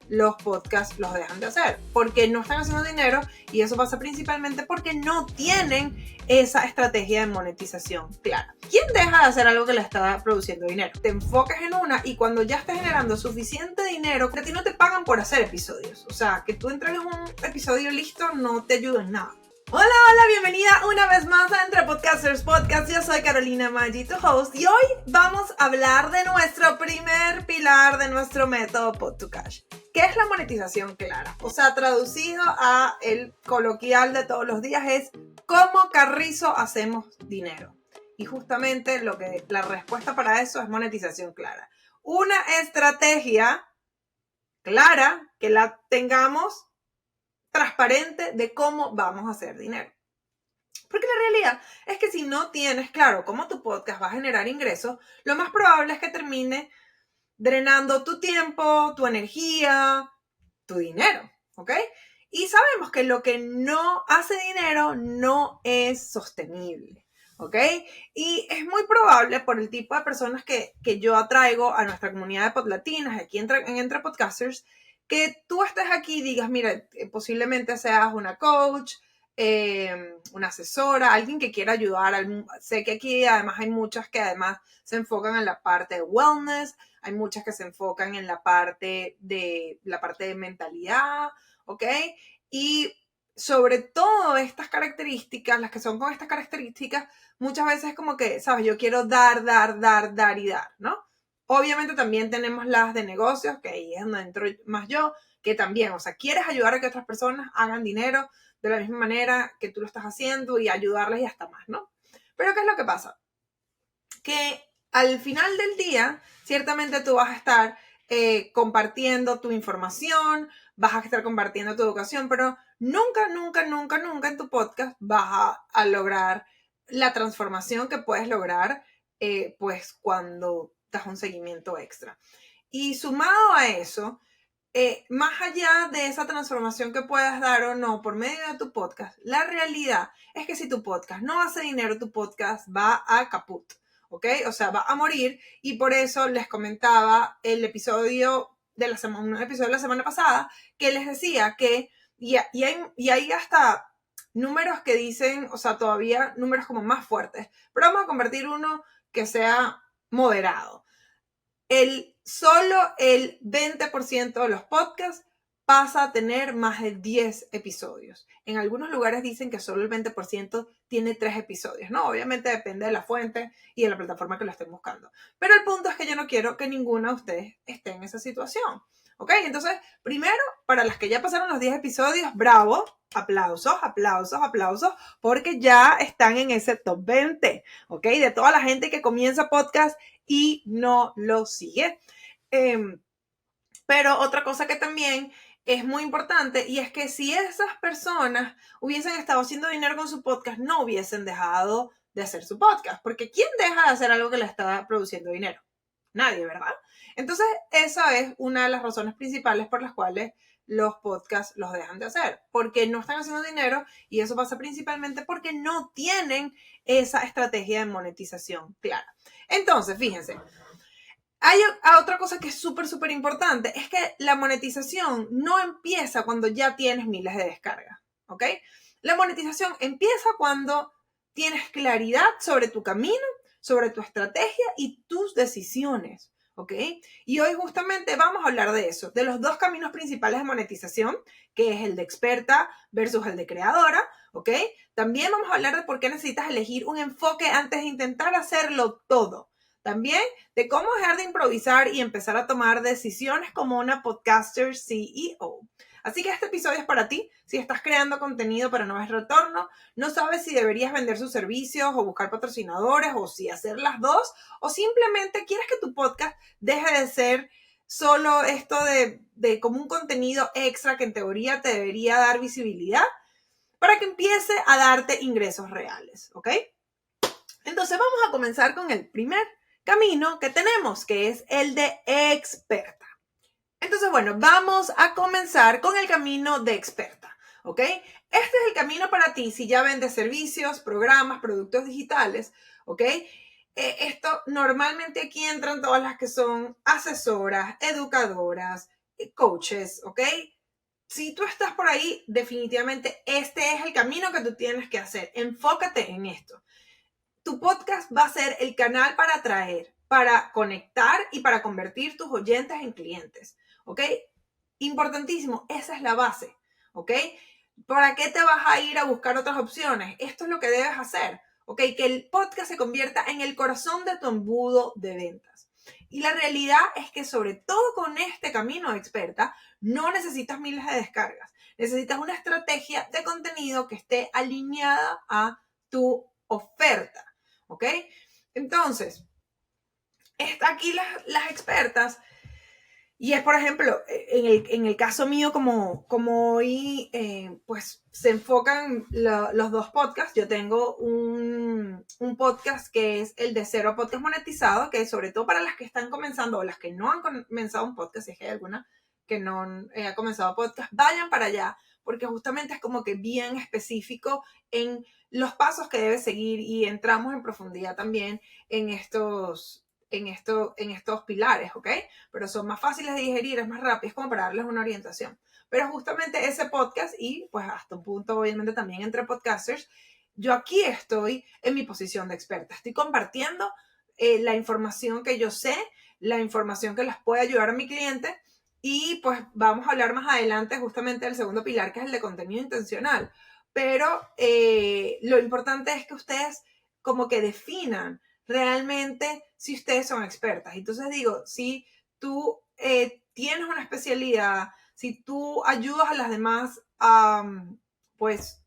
los podcasts los dejan de hacer, porque no están haciendo dinero, y eso pasa principalmente porque no tienen esa estrategia de monetización clara. ¿Quién deja de hacer algo que le está produciendo dinero? Te enfocas en una y cuando ya estés generando suficiente dinero, que a ti no te pagan por hacer episodios, o sea, que tú entregues un episodio listo no te ayuda en nada. Hola, bienvenida una vez más a Entre Podcasters Podcast. Yo soy Carolina Maggi, tu host, y hoy vamos a hablar de nuestro primer pilar de nuestro método Pod2Cash, que es la monetización clara. O sea, traducido a el coloquial de todos los días es ¿cómo carrizo hacemos dinero? Y justamente la respuesta para eso es monetización clara. Una estrategia clara que la tengamos transparente de cómo vamos a hacer dinero. Porque la realidad es que si no tienes claro cómo tu podcast va a generar ingresos, lo más probable es que termine drenando tu tiempo, tu energía, tu dinero, ¿ok? Y sabemos que lo que no hace dinero no es sostenible, ¿ok? Y es muy probable por el tipo de personas que yo atraigo a nuestra comunidad de podlatinas, aquí en Entre Podcasters, que tú estés aquí y digas, mira, posiblemente seas una coach, una asesora, alguien que quiera ayudar. Sé que aquí además hay muchas que además se enfocan en la parte de wellness, hay muchas que se enfocan en la parte de mentalidad, ¿ok? Y sobre todo estas características, las que son con estas características, muchas veces es como que, ¿sabes? Yo quiero dar, ¿no? Obviamente también tenemos las de negocios, que ahí es donde entro más yo, que también, o sea, quieres ayudar a que otras personas hagan dinero de la misma manera que tú lo estás haciendo y ayudarles y hasta más, ¿no? Pero ¿qué es lo que pasa? Que al final del día, ciertamente tú vas a estar compartiendo tu información, vas a estar compartiendo tu educación, pero nunca en tu podcast vas a lograr la transformación que puedes lograr pues cuando das un seguimiento extra. Y sumado a eso, más allá de esa transformación que puedas dar o no por medio de tu podcast, la realidad es que si tu podcast no hace dinero, tu podcast va a caput, ¿ok? O sea, va a morir, y por eso les comentaba un episodio de la semana pasada, que les decía que, y hay hasta números que dicen, o sea, todavía números como más fuertes, pero vamos a convertir uno que sea moderado. Solo el 20% de los podcasts pasa a tener más de 10 episodios. En algunos lugares dicen que solo el 20% tiene 3 episodios, ¿no? Obviamente depende de la fuente y de la plataforma que lo estén buscando. Pero el punto es que yo no quiero que ninguno de ustedes esté en esa situación, ¿ok? Entonces, primero, para las que ya pasaron los 10 episodios, bravo, aplausos, porque ya están en ese top 20, ¿ok? De toda la gente que comienza podcast y no lo sigue. Pero otra cosa que también es muy importante, y es que si esas personas hubiesen estado haciendo dinero con su podcast, no hubiesen dejado de hacer su podcast, porque ¿quién deja de hacer algo que le está produciendo dinero? Nadie, ¿verdad? Entonces, esa es una de las razones principales por las cuales los podcasts los dejan de hacer, porque no están haciendo dinero, y eso pasa principalmente porque no tienen esa estrategia de monetización clara. Entonces, fíjense, hay otra cosa que es súper importante, es que la monetización no empieza cuando ya tienes miles de descargas, ¿ok? La monetización empieza cuando tienes claridad sobre tu camino, sobre tu estrategia y tus decisiones, ¿ok? Y hoy justamente vamos a hablar de eso, de los dos caminos principales de monetización, que es el de experta versus el de creadora, ¿ok? También vamos a hablar de por qué necesitas elegir un enfoque antes de intentar hacerlo todo. También de cómo dejar de improvisar y empezar a tomar decisiones como una podcaster CEO. Así que este episodio es para ti. Si estás creando contenido pero no ves retorno, no sabes si deberías vender sus servicios o buscar patrocinadores, o si hacer las dos, o simplemente quieres que tu podcast deje de ser solo esto de como un contenido extra que en teoría te debería dar visibilidad para que empiece a darte ingresos reales, ¿ok? Entonces vamos a comenzar con el primer camino que tenemos, que es el de experta. Entonces, bueno, vamos a comenzar con el camino de experta, ¿ok? Este es el camino para ti si ya vendes servicios, programas, productos digitales, ¿ok? Esto normalmente aquí entran todas las que son asesoras, educadoras, coaches, ¿ok? Si tú estás por ahí, definitivamente este es el camino que tú tienes que hacer. Enfócate en esto. Tu podcast va a ser el canal para atraer, para conectar y para convertir tus oyentes en clientes, ¿ok? Importantísimo, esa es la base, ¿ok? ¿Para qué te vas a ir a buscar otras opciones? Esto es lo que debes hacer, ¿ok? Que el podcast se convierta en el corazón de tu embudo de ventas. Y la realidad es que sobre todo con este camino de experta, no necesitas miles de descargas. Necesitas una estrategia de contenido que esté alineada a tu oferta, ¿ok? Entonces, está aquí las expertas. Y es, por ejemplo, en el caso mío, como hoy pues se enfocan los dos podcasts, yo tengo un podcast que es el de Cero Podcast Monetizado, que es sobre todo para las que están comenzando o las que no han comenzado un podcast, si es que hay alguna que no ha comenzado podcast, vayan para allá, porque justamente es como que bien específico en los pasos que debes seguir y entramos en profundidad también en estos pilares, ¿ok? Pero son más fáciles de digerir, es más rápido, es como para darles una orientación. Pero justamente ese podcast y pues hasta un punto obviamente también entre podcasters, yo aquí estoy en mi posición de experta. Estoy compartiendo la información que yo sé, la información que les puede ayudar a mi cliente y pues vamos a hablar más adelante justamente del segundo pilar que es el de contenido intencional. Pero lo importante es que ustedes como que definan realmente si ustedes son expertas. Entonces digo, si tú tienes una especialidad, si tú ayudas a las demás pues,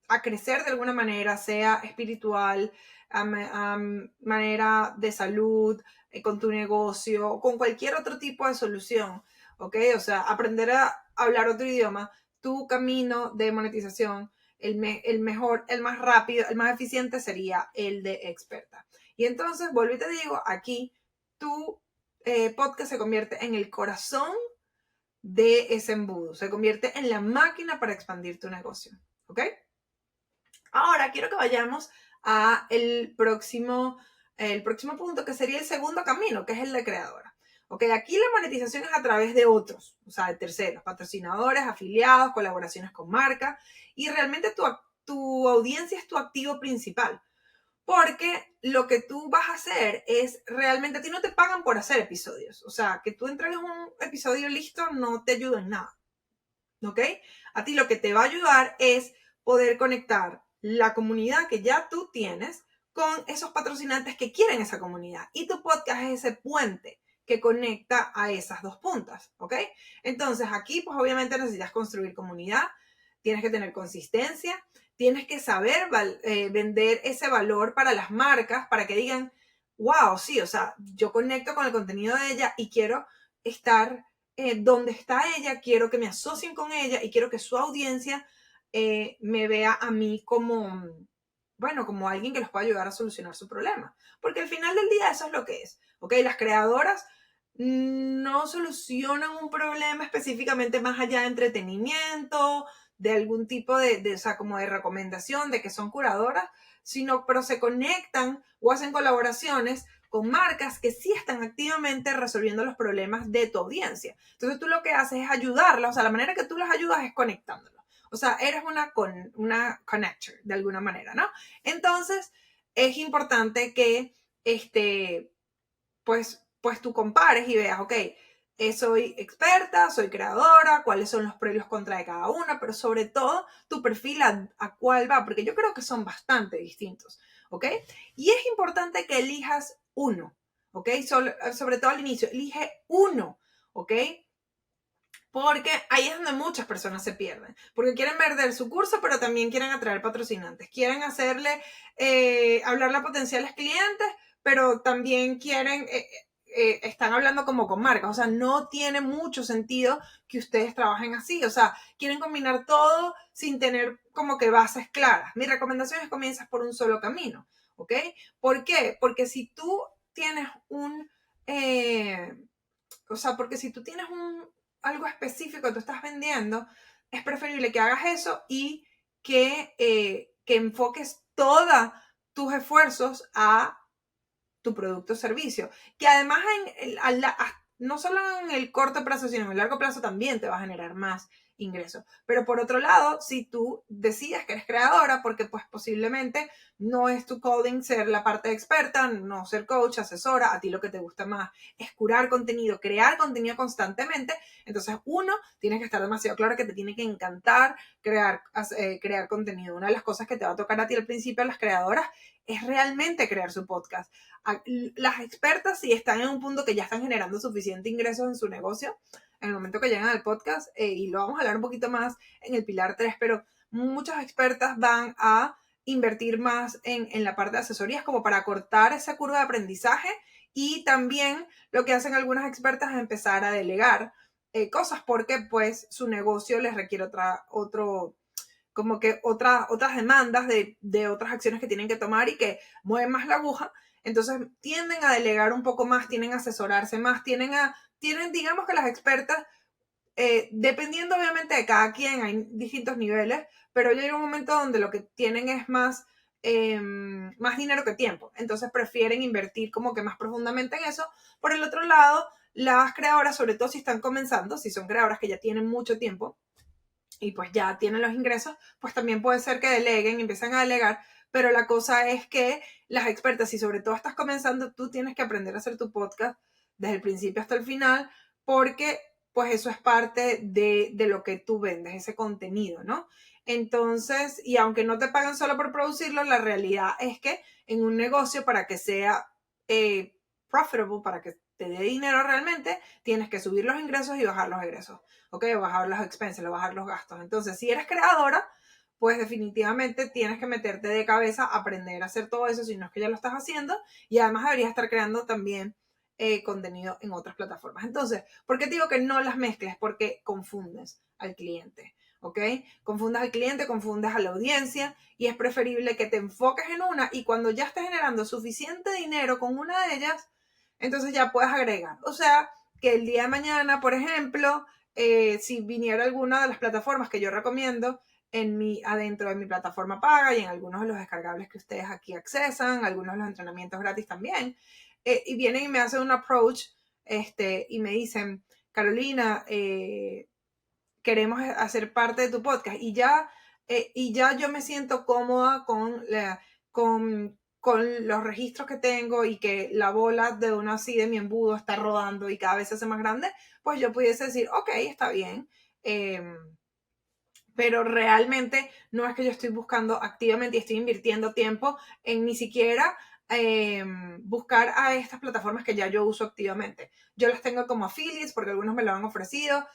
a crecer de alguna manera, sea espiritual, a manera de salud, con tu negocio, con cualquier otro tipo de solución, ¿ok? O sea, aprender a hablar otro idioma, tu camino de monetización, el mejor, el más rápido, el más eficiente sería el de experta. Y entonces, vuelvo y te digo, aquí tu podcast se convierte en el corazón de ese embudo, se convierte en la máquina para expandir tu negocio, ¿ok? Ahora quiero que vayamos a el próximo punto, que sería el segundo camino, que es el de creadora. ¿Ok? Aquí la monetización es a través de otros, o sea, de terceros, patrocinadores, afiliados, colaboraciones con marcas, y realmente tu audiencia es tu activo principal. Porque lo que tú vas a hacer es realmente, a ti no te pagan por hacer episodios. O sea, que tú entregues un episodio listo no te ayuda en nada. ¿Ok? A ti lo que te va a ayudar es poder conectar la comunidad que ya tú tienes con esos patrocinantes que quieren esa comunidad. Y tu podcast es ese puente que conecta a esas dos puntas. ¿Ok? Entonces aquí, pues obviamente necesitas construir comunidad, tienes que tener consistencia, tienes que saber vender ese valor para las marcas, para que digan, wow, sí, o sea, yo conecto con el contenido de ella y quiero estar donde está ella, quiero que me asocien con ella y quiero que su audiencia me vea a mí como, bueno, como alguien que los pueda ayudar a solucionar su problema. Porque al final del día eso es lo que es, ¿ok? Las creadoras no solucionan un problema específicamente más allá de entretenimiento, de algún tipo o sea, como de recomendación de que son curadoras, pero se conectan o hacen colaboraciones con marcas que sí están activamente resolviendo los problemas de tu audiencia. Entonces tú lo que haces es ayudarlos, o sea, la manera que tú los ayudas es conectándolos. O sea, eres una connector de alguna manera, ¿no? Entonces, es importante que, pues tú compares y veas, ok, soy experta, soy creadora, cuáles son los pros y los contras de cada una, pero sobre todo tu perfil a cuál va, porque yo creo que son bastante distintos, ¿ok? Y es importante que elijas uno, ¿ok? Sobre todo al inicio, elige uno, ¿ok? Porque ahí es donde muchas personas se pierden, porque quieren vender su curso, pero también quieren atraer patrocinantes, quieren hacerle, hablarle a potenciales clientes, pero también quieren, están hablando como con marcas, o sea, no tiene mucho sentido que ustedes trabajen así, o sea, quieren combinar todo sin tener como que bases claras. Mi recomendación es comienzas por un solo camino, ¿ok? ¿Por qué? Porque si tú tienes porque si tú tienes algo específico que tú estás vendiendo, es preferible que hagas eso y que enfoques todos tus esfuerzos a tu producto o servicio. Que además no solo en el corto plazo, sino en el largo plazo también te va a generar más ingresos. Pero por otro lado, si tú decides que eres creadora, porque pues posiblemente no es tu calling ser la parte experta, no ser coach, asesora, a ti lo que te gusta más es curar contenido, crear contenido constantemente, entonces uno, tienes que estar demasiado claro que te tiene que encantar crear contenido. Una de las cosas que te va a tocar a ti al principio a las creadoras es realmente crear su podcast. Las expertas, si están en un punto que ya están generando suficiente ingresos en su negocio, en el momento que llegan al podcast, y lo vamos a hablar un poquito más en el pilar 3, pero muchas expertas van a invertir más en la parte de asesorías como para cortar esa curva de aprendizaje, y también lo que hacen algunas expertas es empezar a delegar cosas porque pues su negocio les requiere otras demandas de otras acciones que tienen que tomar y que mueven más la aguja. Entonces tienden a delegar un poco más, tienen a asesorarse más, digamos que las expertas, dependiendo obviamente de cada quien, hay distintos niveles, pero llega un momento donde lo que tienen es más dinero que tiempo. Entonces prefieren invertir como que más profundamente en eso. Por el otro lado, las creadoras, sobre todo si están comenzando, si son creadoras que ya tienen mucho tiempo y pues ya tienen los ingresos, pues también puede ser que deleguen, empiezan a delegar, pero la cosa es que las expertas, si sobre todo estás comenzando, tú tienes que aprender a hacer tu podcast desde el principio hasta el final, porque pues eso es parte de lo que tú vendes, ese contenido, ¿no? Entonces, y aunque no te pagan solo por producirlo, la realidad es que en un negocio, para que sea profitable, para que te dé dinero realmente, tienes que subir los ingresos y bajar los egresos. ¿Ok? Bajar los expenses, bajar los gastos. Entonces, si eres creadora, pues definitivamente tienes que meterte de cabeza a aprender a hacer todo eso, si no es que ya lo estás haciendo, y además deberías estar creando también contenido en otras plataformas. Entonces, ¿por qué te digo que no las mezcles? Porque confundes al cliente, ¿ok? Confundes al cliente, confundes a la audiencia, y es preferible que te enfoques en una, y cuando ya estés generando suficiente dinero con una de ellas, entonces ya puedes agregar. O sea, que el día de mañana, por ejemplo, si viniera alguna de las plataformas que yo recomiendo adentro de mi plataforma paga y en algunos de los descargables que ustedes aquí accesan, algunos de los entrenamientos gratis también, y vienen y me hacen un approach y me dicen, Carolina, queremos hacer parte de tu podcast, y ya yo me siento cómoda con los registros que tengo y que la bola de una así de mi embudo está rodando y cada vez se hace más grande, pues yo pudiese decir, ok, está bien, pero realmente no es que yo estoy buscando activamente y estoy invirtiendo tiempo en ni siquiera buscar a estas plataformas que ya yo uso activamente. Yo las tengo como affiliates porque algunos me lo han ofrecido,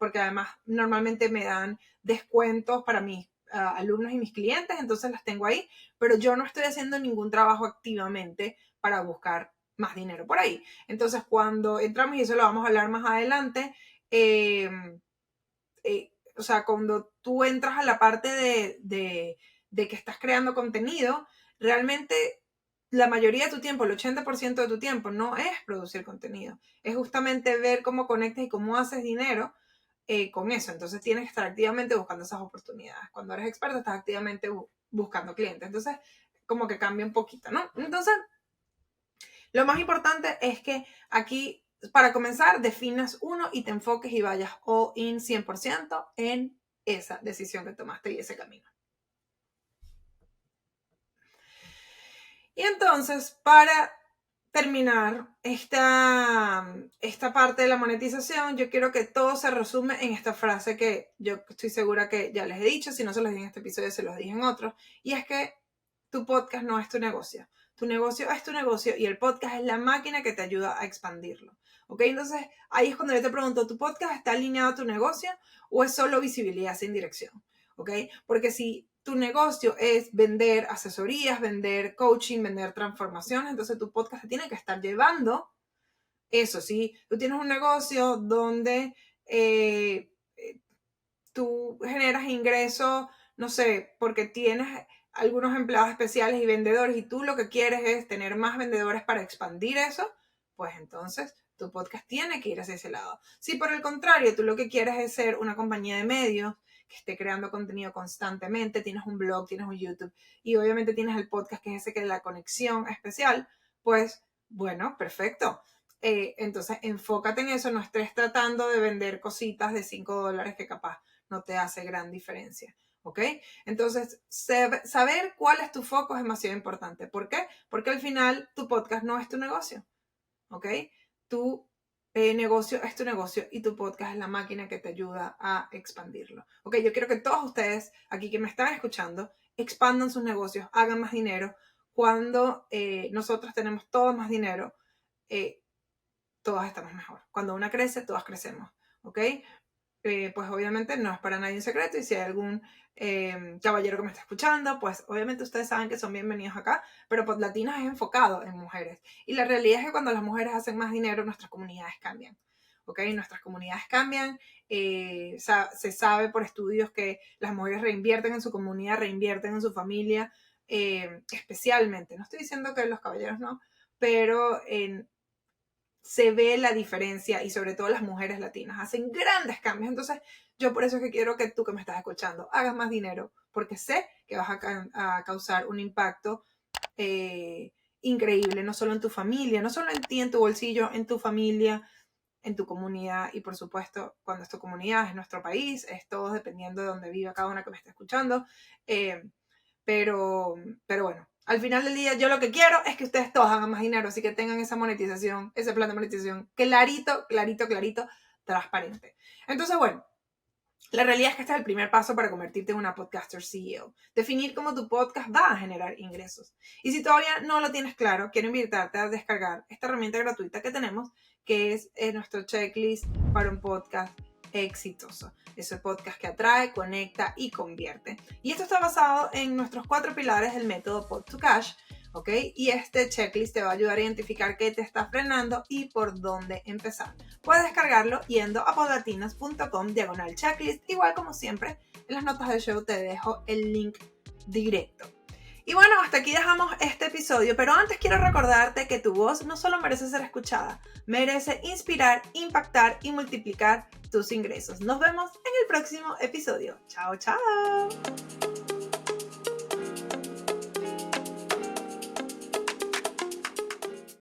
porque además normalmente me dan descuentos para mis alumnos y mis clientes, entonces las tengo ahí, pero yo no estoy haciendo ningún trabajo activamente para buscar más dinero por ahí. Entonces cuando entramos, y eso lo vamos a hablar más adelante, o sea, cuando tú entras a la parte de que estás creando contenido, realmente la mayoría de tu tiempo, el 80% de tu tiempo, no es producir contenido. Es justamente ver cómo conectas y cómo haces dinero con eso. Entonces tienes que estar activamente buscando esas oportunidades. Cuando eres experto, estás activamente buscando clientes. Entonces, como que cambia un poquito, ¿no? Entonces, lo más importante es que aquí, para comenzar, definas uno y te enfoques y vayas all in 100% en esa decisión que tomaste y ese camino. Y entonces, para terminar esta parte de la monetización, yo quiero que todo se resume en esta frase que yo estoy segura que ya les he dicho. Si no se los dije en este episodio, se los dije en otro. Y es que tu podcast no es tu negocio. Tu negocio es tu negocio y el podcast es la máquina que te ayuda a expandirlo. ¿Ok? Entonces, ahí es cuando yo te pregunto, ¿tu podcast está alineado a tu negocio o es solo visibilidad sin dirección? ¿Ok? Porque si tu negocio es vender asesorías, vender coaching, vender transformaciones, entonces tu podcast te tiene que estar llevando eso. Si tú tienes un negocio donde tú generas ingresos, no sé, porque tienes algunos empleados especiales y vendedores y tú lo que quieres es tener más vendedores para expandir eso, pues entonces tu podcast tiene que ir hacia ese lado. Si por el contrario tú lo que quieres es ser una compañía de medios que esté creando contenido constantemente, tienes un blog, tienes un YouTube y obviamente tienes el podcast que es ese que es la conexión especial, pues bueno, perfecto. Entonces enfócate en eso, no estés tratando de vender cositas de $5 que capaz no te hace gran diferencia. ¿Ok? Entonces, saber cuál es tu foco es demasiado importante. ¿Por qué? Porque al final tu podcast no es tu negocio. ¿Ok? Tu negocio es tu negocio y tu podcast es la máquina que te ayuda a expandirlo. ¿Ok? Yo quiero que todos ustedes aquí que me están escuchando expandan sus negocios, hagan más dinero. Cuando nosotros tenemos todo más dinero, todas estamos mejor. Cuando una crece, todas crecemos. ¿Ok? Pues obviamente no es para nadie un secreto y si hay algún caballero que me está escuchando, pues obviamente ustedes saben que son bienvenidos acá, pero Podlatinas es enfocado en mujeres y la realidad es que cuando las mujeres hacen más dinero, nuestras comunidades cambian. ¿Ok? Nuestras comunidades cambian, se sabe por estudios que las mujeres reinvierten en su comunidad, reinvierten en su familia, especialmente, no estoy diciendo que los caballeros no, pero se ve la diferencia y sobre todo las mujeres latinas hacen grandes cambios. Entonces yo por eso es que quiero que tú que me estás escuchando hagas más dinero porque sé que vas a causar un impacto increíble, no solo en tu familia, no solo en ti, en tu bolsillo, en tu familia, en tu comunidad y por supuesto cuando es tu comunidad es nuestro país, es todo dependiendo de donde viva cada una que me esté escuchando. Pero bueno, al final del día yo lo que quiero es que ustedes todos hagan más dinero, así que tengan esa monetización, ese plan de monetización clarito, clarito, clarito, transparente. Entonces, bueno, la realidad es que este es el primer paso para convertirte en una podcaster CEO. Definir cómo tu podcast va a generar ingresos. Y si todavía no lo tienes claro, quiero invitarte a descargar esta herramienta gratuita que tenemos, que es nuestro checklist para un podcast exitoso. Ese podcast que atrae, conecta y convierte. Y esto está basado en nuestros 4 pilares del método Pod to Cash, ¿ok? Y este checklist te va a ayudar a identificar qué te está frenando y por dónde empezar. Puedes descargarlo yendo a podlatinas.com/checklist. Igual como siempre, en las notas del show te dejo el link directo. Y bueno, hasta aquí dejamos este episodio, pero antes quiero recordarte que tu voz no solo merece ser escuchada, merece inspirar, impactar y multiplicar tus ingresos. Nos vemos en el próximo episodio. Chao, chao.